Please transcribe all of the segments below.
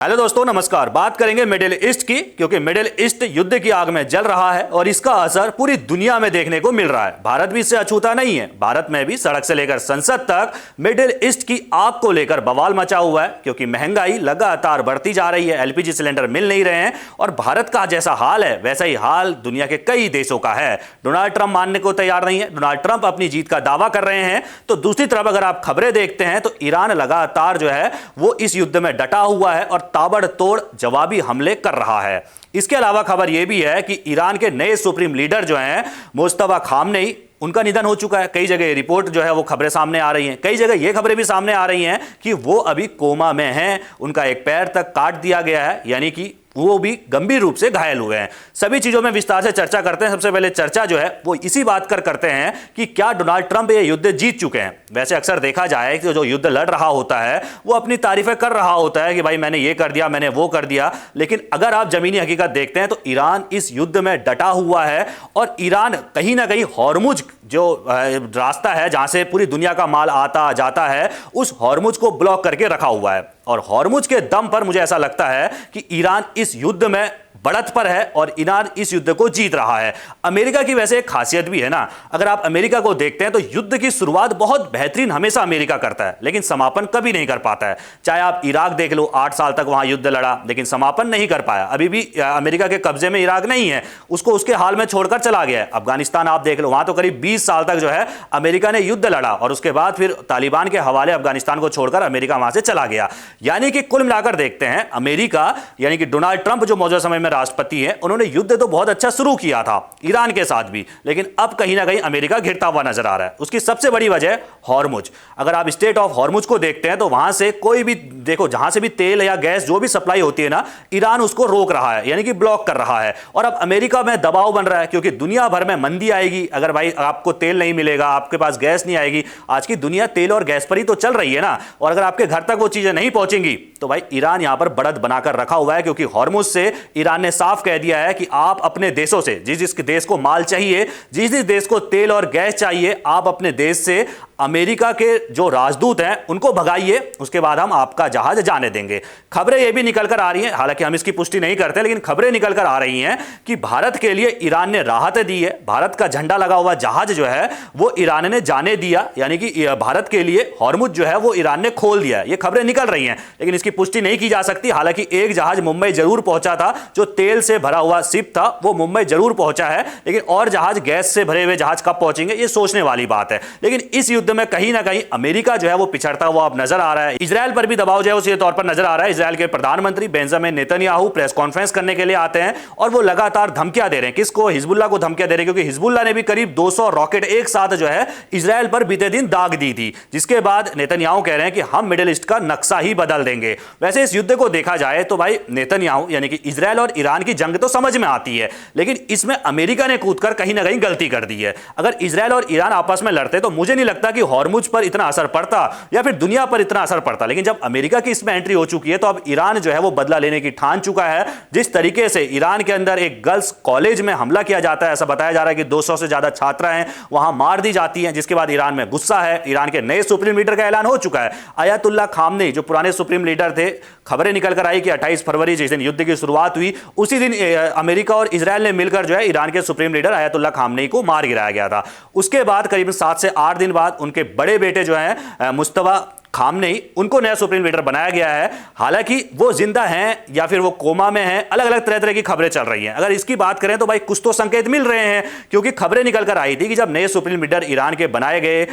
Hello दोस्तों, नमस्कार। बात करेंगे मिडिल ईस्ट की, क्योंकि मिडिल ईस्ट युद्ध की आग में जल रहा है और इसका असर पूरी दुनिया में देखने को मिल रहा है। भारत भी इससे अछूता नहीं है। भारत में भी सड़क से लेकर संसद तक मिडिल ईस्ट की आग को लेकर बवाल मचा हुआ है, क्योंकि महंगाई लगातार बढ़ती जा रही है, एलपीजी सिलेंडर मिल नहीं रहे हैं और भारत का जैसा हाल है वैसा ही हाल दुनिया के कई देशों का है। डोनाल्ड ट्रंप मानने को तैयार नहीं है। डोनाल्ड ट्रंप अपनी जीत का दावा कर रहे हैं, तो दूसरी तरफ अगर आप खबरें देखते हैं तो ईरान लगातार जो है वो इस युद्ध में डटा हुआ है और ताबड़तोड़ जवाबी हमले कर रहा है। इसके अलावा खबर यह भी है कि ईरान के नए सुप्रीम लीडर जो हैं मुस्तफा खामनेई, उनका निधन हो चुका है। कई जगह रिपोर्ट जो है वो खबरें सामने आ रही हैं, कई जगह ये खबरें भी सामने आ रही हैं कि वो अभी कोमा में हैं, उनका एक पैर तक काट दिया गया है, यानी कि वो भी गंभीर रूप से घायल हुए हैं। सभी चीजों में विस्तार से चर्चा करते हैं। सबसे पहले चर्चा जो है वो इसी बात करते हैं कि क्या डोनाल्ड ट्रंप ये युद्ध जीत चुके हैं। वैसे अक्सर देखा जाए कि जो युद्ध लड़ रहा होता है वो अपनी तारीफें कर रहा होता है कि भाई मैंने ये कर दिया, मैंने वो कर दिया, लेकिन अगर आप जमीनी हकीकत देखते हैं तो ईरान इस युद्ध में डटा हुआ है और ईरान कहीं ना कहीं हॉर्मुज जो रास्ता है जहां से पूरी दुनिया का माल आता जाता है, उस हॉर्मुज को ब्लॉक करके रखा हुआ है। और हॉर्मुज के दम पर मुझे ऐसा लगता है कि ईरान इस युद्ध में बढ़त पर है और ईरान इस युद्ध को जीत रहा है। अमेरिका की वैसे एक खासियत भी है ना, अगर आप अमेरिका को देखते हैं तो युद्ध की शुरुआत बहुत बेहतरीन हमेशा अमेरिका करता है, लेकिन समापन कभी नहीं कर पाता है। चाहे आप इराक देख लो, 8 साल तक वहां युद्ध लड़ा लेकिन समापन नहीं कर पाया। अभी भी अमेरिका के कब्जे में इराक नहीं है, उसको उसके हाल में छोड़कर चला गया है। अफगानिस्तान आप देख लो, वहां तो करीब 20 साल तक जो है अमेरिका ने युद्ध लड़ा और उसके बाद फिर तालिबान के हवाले अफगानिस्तान को छोड़कर अमेरिका वहां से चला गया। यानी कि कुल मिलाकर देखते हैं अमेरिका, यानी कि डोनाल्ड ट्रंप जो मौजूदा समय में राष्ट्रपति हैं, उन्होंने युद्ध तो बहुत अच्छा शुरू किया था ईरान के साथ भी, लेकिन अब कहीं ना कहीं अमेरिका घिरता हुआ नजर आ रहा है। उसकी सबसे बड़ी वजह हॉर्मुज। अगर आप स्टेट ऑफ हॉर्मुज को देखते हैं तो वहां से कोई भी देखो, जहां से भी तेल या गैस जो भी सप्लाई होती है ना, ईरान उसको रोक रहा है, यानी कि ब्लॉक कर रहा है। और अब अमेरिका में दबाव बन रहा है, क्योंकि दुनिया भर में मंदी आएगी अगर भाई आपको तेल नहीं मिलेगा, आपके पास गैस नहीं आएगी। आज की दुनिया तेल और गैस पर ही तो चल रही है ना, और अगर आपके घर तक वो चीजें नहीं पहुंचेंगी तो भाई ईरान यहां पर बढ़त बनाकर रखा हुआ है, क्योंकि हॉर्मुज से ईरान ने साफ कह दिया है कि आप अपने देशों से, जिस जिस देश को माल चाहिए, जिस जिस देश को तेल और गैस चाहिए, आप अपने देश से अमेरिका के जो राजदूत हैं उनको भगाइए, उसके बाद हम आपका जहाज जाने देंगे। खबरें ये भी निकल कर आ रही हैं, हालांकि हम इसकी पुष्टि नहीं करते, लेकिन खबरें निकल कर आ रही हैं कि भारत के लिए ईरान ने राहतें दी है। भारत का झंडा लगा हुआ जहाज जो है वो ईरान ने जाने दिया, यानी कि भारत के लिए हॉर्मुज जो है वो ईरान ने खोल दिया। ये खबरें निकल रही हैं, लेकिन इसकी पुष्टि नहीं की जा सकती। हालांकि एक जहाज मुंबई जरूर पहुंचा था, जो तेल से भरा हुआ शिप था वो मुंबई जरूर पहुंचा है, लेकिन और जहाज, गैस से भरे हुए जहाज कब पहुंचेंगे ये सोचने वाली बात है। लेकिन इस युद्ध में कहीं ना कहीं अमेरिका जो है वो पिछड़ता हुआ अब नजर आ रहा है। इजरायल पर भी दबाव जो है उसी तौर पर नजर आ रहा है। इजरायल के प्रधानमंत्री बेंजामिन नेतन्याहू प्रेस कॉन्फ्रेंस करने के लिए आते हैं और वो लगातार धमकियां दे रहे हैं। किसको? हिजबुल्लाह को धमकियां दे रहे हैं, क्योंकि हिजबुल्लाह ने भी करीब 200 रॉकेट एक साथ जो है इजरायल पर बीते दिन दाग दी थी, जिसके बाद नेतन्याहू कह रहे हैं कि हम मिडिल ईस्ट का नक्शा ही बदल देंगे। वैसे इस युद्ध को देखा जाए तो भाई नेतन्याहू, यानी कि इजरायल और ईरान की जंग तो समझ में आती है, लेकिन इसमें अमेरिका ने कूदकर कहीं ना कहीं गलती कर दी है। अगर इजरायल और ईरान आपस में लड़ते तो मुझे नहीं लगता कि हॉर्मुज पर इतना असर पड़ता या फिर दुनिया पर इतना असर पड़ता, लेकिन जब अमेरिका की इसमें एंट्री हो चुकी है तो अब ईरान जो है वो बदला लेने की ठान चुका है। जिस तरीके से ईरान के अंदर एक गर्ल्स कॉलेज में हमला किया जाता है, ऐसा बताया जा रहा है कि 200 से ज्यादा छात्राएं वहां मार दी जाती हैं, जिसके बाद ईरान में गुस्सा है। ईरान के नए सुप्रीम लीडर का ऐलान हो चुका है, अयातुल्ला खामनेई, जो पुराने सुप्रीम लीडर थे। खबरें निकल कर आई कि 28 फरवरी जिस दिन युद्ध की शुरुआत हुई, उसी दिन अमेरिका और इजरायल ने मिलकर जो है ईरान के सुप्रीम लीडर अयातुल्ला खामनेई को मार गिराया गया था। उसके बाद करीब 7 से 8 दिन बाद उनके बड़े बेटे जो है मुस्तफा खामनेई, उनको नया सुप्रीम लीडर बनाया गया है। हालांकि वो जिंदा हैं या फिर वो कोमा में हैं, अलग अलग तरह तरह की खबरें चल रही हैं। अगर इसकी बात करें तो भाई कुछ तो संकेत मिल रहे हैं, क्योंकि खबरें निकल कर आई थी कि जब नए सुप्रीम लीडर ईरान के बनाए गए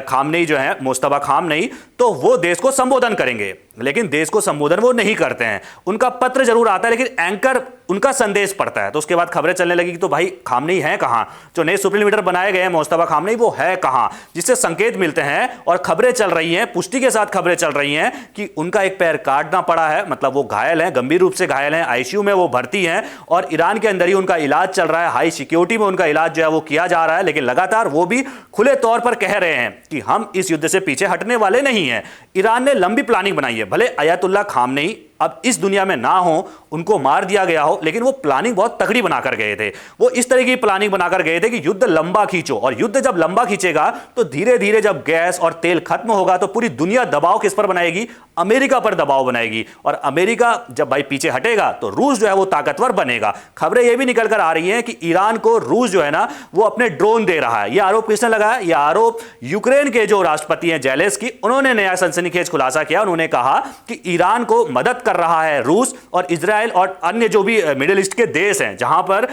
खामनेई जो है मुस्तफा खामनेई, तो वो देश को संबोधन करेंगे, लेकिन देश को संबोधन वो नहीं करते हैं। उनका पत्र जरूर आता है, लेकिन एंकर उनका संदेश पड़ता है। तो उसके बाद खबरें चलने लगी कि तो भाई खामनेई है कहां, जो नए सुप्रीम लीडर बनाए गए हैं मुस्तफा खामनेई, वो है कहां, जिससे संकेत मिलते हैं और खबरें चल रही हैं, पुष्टि के साथ खबरें चल रही हैं कि उनका एक पैर काटना पड़ा है, मतलब वो घायल हैं, गंभीर रूप से घायल हैं, आईसीयू में वो भर्ती हैं और ईरान के अंदर ही उनका इलाज चल रहा है। हाई सिक्योरिटी में उनका इलाज जो है वो किया जा रहा है, लेकिन लगातार वो भी खुले तौर पर कह रहे हैं कि हम इस युद्ध से पीछे हटने वाले नहीं हैं। ईरान ने लंबी प्लानिंग बनाई है, भले अयातुल्ला खामनेई अब इस दुनिया में ना हो, उनको मार दिया गया हो, लेकिन वो प्लानिंग बहुत तगड़ी बनाकर गए थे। वो इस तरह की प्लानिंग बनाकर गए थे कि युद्ध लंबा खींचो, और युद्ध जब लंबा खींचेगा तो धीरे धीरे जब गैस और तेल खत्म होगा तो पूरी दुनिया दबाव किस पर बनाएगी? अमेरिका पर दबाव बनाएगी, और अमेरिका जब भाई पीछे हटेगा तो रूस जो है वो ताकतवर बनेगा। खबरें ये भी निकल कर आ रही हैं कि ईरान को रूस जो है ना वो अपने ड्रोन दे रहा है। ये आरोप किसने लगाया? ये आरोप यूक्रेन के जो राष्ट्रपति हैं जेलेंस्की, उन्होंने नया सनसनीखेज खुलासा किया। उन्होंने कहा कि ईरान को मदद कर रहा है रूस और इजराइल और अन्य जो भी मिडिल ईस्ट के देश हैं जहां पर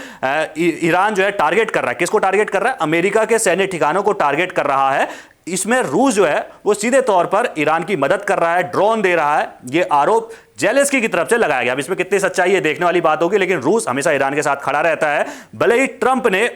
ईरान जो है टारगेट कर रहा है। किसको टारगेट कर रहा है? अमेरिका के सैन्य ठिकानों को टारगेट कर रहा है। इसमें रूस जो है वो सीधे तौर पर ईरान की मदद कर रहा है, ड्रोन दे रहा है। ये आरोप जेलेंस्की की तरफ से लगाया गया। अब इसमें कितनी सच्चाई है देखने वाली बात होगी, लेकिन रूस हमेशा ईरान के साथ खड़ा रहता है। भले ही ट्रंप ने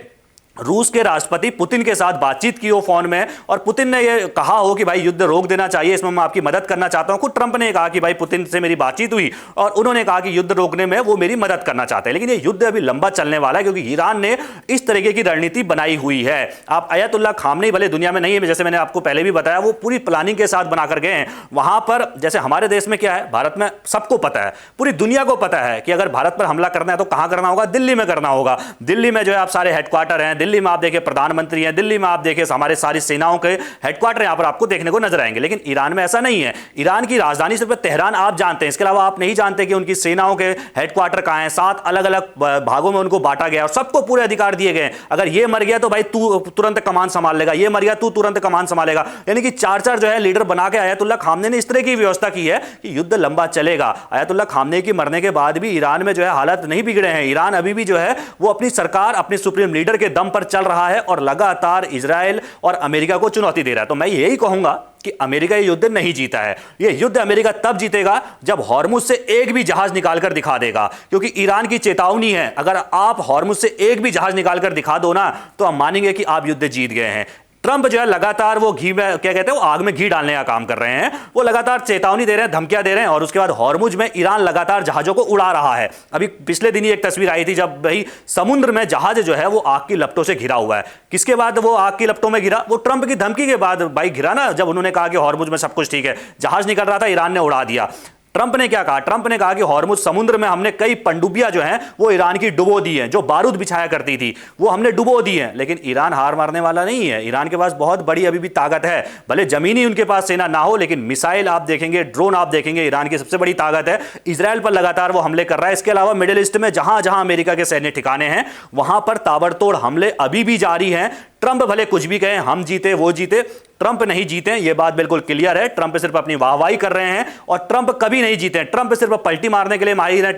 रूस के राष्ट्रपति पुतिन के साथ बातचीत की हो फोन में, और पुतिन ने यह कहा हो कि भाई युद्ध रोक देना चाहिए, इसमें मैं आपकी मदद करना चाहता हूं। खुद ट्रंप ने कहा कि भाई पुतिन से मेरी बातचीत हुई और उन्होंने कहा कि युद्ध रोकने में वो मेरी मदद करना चाहते हैं। लेकिन ये युद्ध अभी लंबा चलने वाला है क्योंकि ईरान ने इस तरीके की रणनीति बनाई हुई है। आप अयतुल्ला खामनेई भले दुनिया में नहीं है, जैसे मैंने आपको पहले भी बताया, वो पूरी प्लानिंग के साथ बनाकर गए हैं। वहां पर जैसे हमारे देश में क्या है, भारत में सबको पता है, पूरी दुनिया को पता है कि अगर भारत पर हमला करना है तो कहां करना होगा? दिल्ली में करना होगा। दिल्ली में जो है आप सारे हेडक्वार्टर हैं, दिल्ली में आप देखिए प्रधानमंत्री हैं, दिल्ली में आप देखिए हमारे सारी सेनाओं के हेडक्वार्टर यहां पर आपको देखने को नजर आएंगे। लेकिन ईरान में ऐसा नहीं है। ईरान की राजधानी सिर्फ तेहरान आप जानते हैं, इसके अलावा आप नहीं जानते कि उनकी सेनाओं के हेडक्वार्टर कहां हैं। 7 अलग अलग भागों में उनको बांटा गया और सबको पूरे अधिकार दिए गए। अगर ये मर गया तो भाई तू तुरंत कमान संभाल लेगा, ये मर गया तू तुरंत कमान संभालेगा। यानी कि 4-4 जो है लीडर बना के अयतुल्ला खामनेई ने इस तरह की व्यवस्था की है कि युद्ध लंबा चलेगा। अयतुल्ला खामनेई की मरने के बाद भी ईरान में जो है हालात नहीं बिगड़े हैं। ईरान अभी भी जो है वो अपनी सरकार, अपने सुप्रीम लीडर के दम पर चल रहा है और लगातार इजराइल और अमेरिका को चुनौती दे रहा है। तो मैं यही कहूंगा कि अमेरिका ये युद्ध नहीं जीता है। ये युद्ध अमेरिका तब जीतेगा जब हॉर्मुज से एक भी जहाज निकालकर दिखा देगा, क्योंकि ईरान की चेतावनी है, अगर आप हॉर्मुज से एक भी जहाज निकालकर दिखा दो ना तो हम मानेंगे कि आप युद्ध जीत गए हैं। ट्रंप जो है लगातार वो घी में क्या कहते हैं, वो आग में घी डालने का काम कर रहे हैं। वो लगातार चेतावनी दे रहे हैं, धमकियां दे रहे हैं, और उसके बाद हॉर्मुज में ईरान लगातार जहाजों को उड़ा रहा है। अभी पिछले दिन ही एक तस्वीर आई थी जब भाई समुद्र में जहाज जो है वो आग की लपटों से घिरा हुआ है। किसके बाद वो आग की लपटों में घिरा? वो ट्रंप की धमकी के बाद भाई घिरा ना, जब उन्होंने कहा कि हॉर्मुज में सब कुछ ठीक है, जहाज निकल रहा था, ईरान ने उड़ा दिया। ट्रंप ने क्या कहा? ट्रंप ने कहा कि हॉर्मुज समुद्र में हमने कई पनडुब्बियां जो हैं वो ईरान की डुबो दी हैं, जो बारूद बिछाया करती थी वो हमने डुबो दी हैं। लेकिन ईरान हार मारने वाला नहीं है। ईरान के पास बहुत बड़ी अभी भी ताकत है। भले जमीनी उनके पास सेना ना हो, लेकिन मिसाइल आप देखेंगे, ड्रोन आप देखेंगे, ईरान की सबसे बड़ी ताकत है। इजराइल पर लगातार वो हमले कर रहा है। इसके अलावा मिडिल ईस्ट में जहां जहां अमेरिका के सैन्य ठिकाने हैं वहां पर ताबड़तोड़ हमले अभी भी जारी हैं। ट्रंप भले कुछ भी कहें, हम जीते वो जीते, ट्रंप नहीं जीते, ये बात बिल्कुल क्लियर है। ट्रंप सिर्फ अपनी वाहवाही कर रहे हैं और ट्रंप कभी नहीं जीते। ट्रंप सिर्फ पलटी मारने के लिए माहिर है,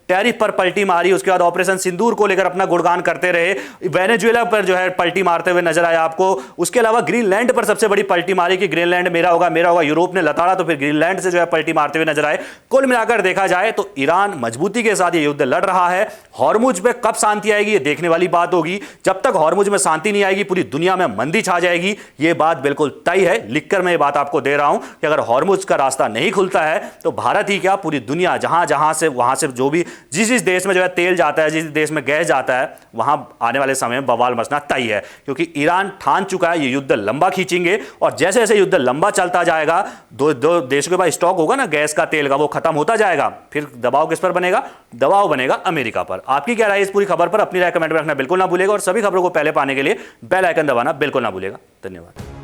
टैरिफ पर पलटी मारी, उसके बाद ऑपरेशन सिंदूर को लेकर अपना गुणगान करते रहे, वेनेजुएला पर जो है पलटी मारते हुए नजर आया आपको। उसके अलावा ग्रीनलैंड पर सबसे बड़ी पलटी मारी कि ग्रीनलैंड मेरा होगा मेरा होगा। यूरोप ने लताड़ा तो फिर ग्रीनलैंड से जो है पलटी मारते हुए नजर आए। कुल मिलाकर देखा जाए तो ईरान मजबूती के साथ ये युद्ध लड़ रहा है। हॉर्मुज में कब शांति आएगी ये देखने वाली बात होगी। जब तक हॉर्मुज में शांति नहीं आएगी पूरी दुनिया में मंदी छा जाएगी, ये बात बिल्कुल तय है। लिखकर मैं ये बात आपको दे रहा हूं कि अगर हॉर्मुज का रास्ता नहीं खुलता है तो भारत ही क्या, पूरी दुनिया जहां जहां से वहां से जो भी जिस देश में जो है तेल जाता है, जिस देश में गैस जाता है, वहां आने वाले समय में बवाल मचना तय है। क्योंकि ईरान ठान चुका है ये युद्ध लंबा खींचेंगे, और जैसे जैसे युद्ध लंबा चलता जाएगा, दो देशों के पास स्टॉक होगा ना गैस का, तेल का, वो खत्म होता जाएगा। फिर दबाव किस पर बनेगा? दबाव बनेगा अमेरिका पर। आपकी क्या राय इस पूरी खबर पर? अपनी राय कमेंट में रखना बिल्कुल ना भूलेगा, और सभी खबरों को पहले पाने के लिए बेल आइकन दबाना बिल्कुल ना भूलेगा। धन्यवाद।